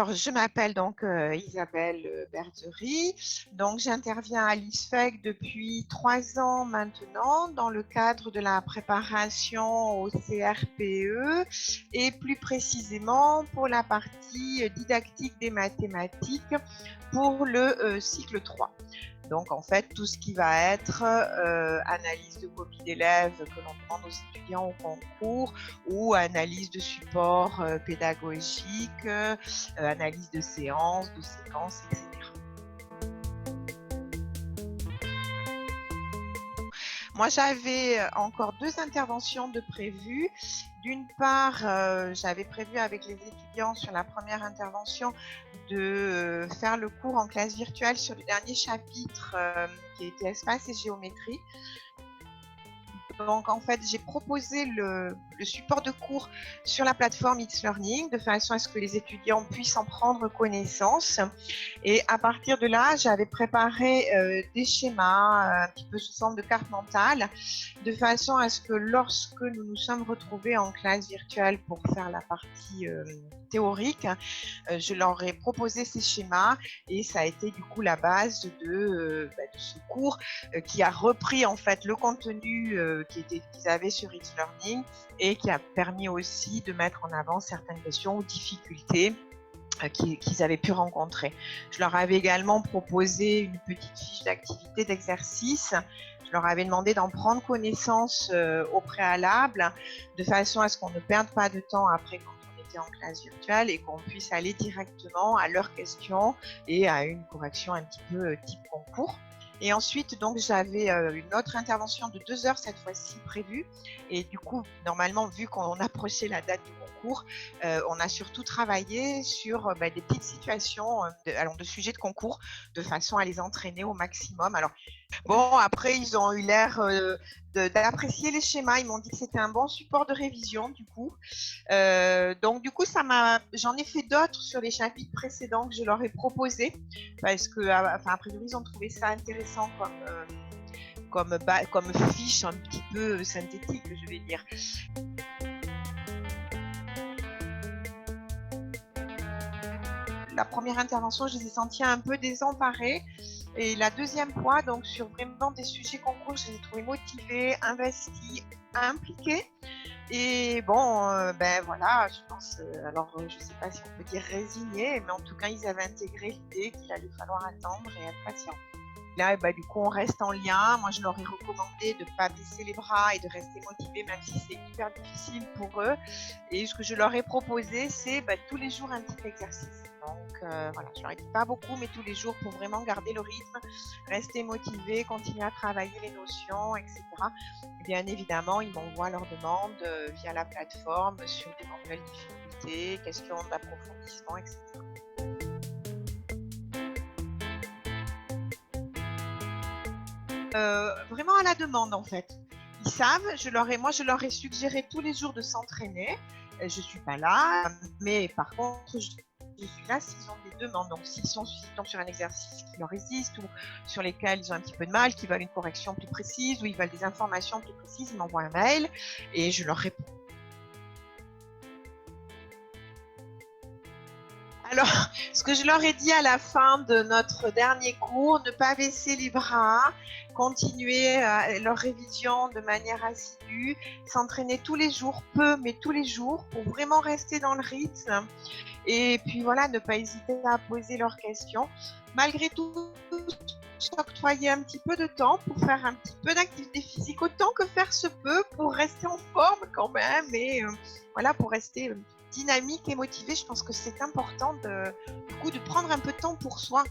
Alors, je m'appelle donc Isabelle Berzery. Donc, j'interviens à l'ISFEC depuis 3 ans maintenant dans le cadre de la préparation au CRPE et plus précisément pour la partie didactique des mathématiques pour le cycle 3. Donc, en fait, tout ce qui va être analyse de copie d'élèves que l'on demande aux étudiants au concours ou analyse de support pédagogique, analyse de séances, de séquences, etc. Moi, j'avais encore 2 interventions de prévues. D'une part, j'avais prévu avec les étudiants sur la première intervention de faire le cours en classe virtuelle sur le dernier chapitre qui était espace et géométrie. Donc, en fait, j'ai proposé le support de cours sur la plateforme It's Learning de façon à ce que les étudiants puissent en prendre connaissance. Et à partir de là, j'avais préparé des schémas un petit peu sous forme de carte mentale de façon à ce que lorsque nous nous sommes retrouvés en classe virtuelle pour faire la partie théorique, je leur ai proposé ces schémas et ça a été du coup la base de ce cours qui a repris en fait le contenu qu'ils avaient sur It's Learning et qui a permis aussi de mettre en avant certaines questions ou difficultés qu'ils avaient pu rencontrer. Je leur avais également proposé une petite fiche d'activité d'exercice. Je leur avais demandé d'en prendre connaissance au préalable de façon à ce qu'on ne perde pas de temps après quand on était en classe virtuelle et qu'on puisse aller directement à leurs questions et à une correction un petit peu type concours. Et ensuite, donc, j'avais une autre intervention de 2 heures cette fois-ci prévue. Et du coup, normalement, vu qu'on approchait la date du concours, on a surtout travaillé sur des petites situations de sujets de concours de façon à les entraîner au maximum. Alors, bon, après, ils ont eu l'air d'apprécier les schémas. Ils m'ont dit que c'était un bon support de révision, du coup. Donc, du coup, j'en ai fait d'autres sur les chapitres précédents que je leur ai proposés parce que, a priori, ils ont trouvé ça intéressant comme fiche un petit peu synthétique, je vais dire. La première intervention, je les ai sentis un peu désemparés. Et la deuxième fois, donc sur vraiment des sujets concours, je les ai trouvés motivés, investis, impliqués. Et bon, voilà, je pense, alors je ne sais pas si on peut dire résignés, mais en tout cas, ils avaient intégré l'idée qu'il allait falloir attendre et être patient. Là, du coup, on reste en lien. Moi, je leur ai recommandé de ne pas baisser les bras et de rester motivés, même si c'est hyper difficile pour eux. Et ce que je leur ai proposé, c'est tous les jours un petit exercice. Donc, voilà, je leur ai dit pas beaucoup, mais tous les jours pour vraiment garder le rythme, rester motivés, continuer à travailler les notions, etc. Et bien évidemment, ils m'envoient leurs demandes via la plateforme sur d'éventuelles difficultés, questions d'approfondissement, etc. Vraiment à la demande en fait. Ils savent, moi je leur ai suggéré tous les jours de s'entraîner. Je suis pas là, mais par contre je suis là s'ils ont des demandes. Donc s'ils tombent sur un exercice qui leur résiste ou sur lesquels ils ont un petit peu de mal, qu'ils veulent une correction plus précise ou ils veulent des informations plus précises, ils m'envoient un mail et je leur réponds. Alors, ce que je leur ai dit à la fin de notre dernier cours, ne pas baisser les bras, continuer leur révision de manière assidue, s'entraîner tous les jours, peu, mais tous les jours, pour vraiment rester dans le rythme. Et puis voilà, ne pas hésiter à poser leurs questions. Malgré tout, s'octroyer un petit peu de temps pour faire un petit peu d'activité physique, autant que faire se peut, pour rester en forme quand même, et voilà, pour rester dynamique et motivé. Je pense que c'est important de prendre un peu de temps pour soi.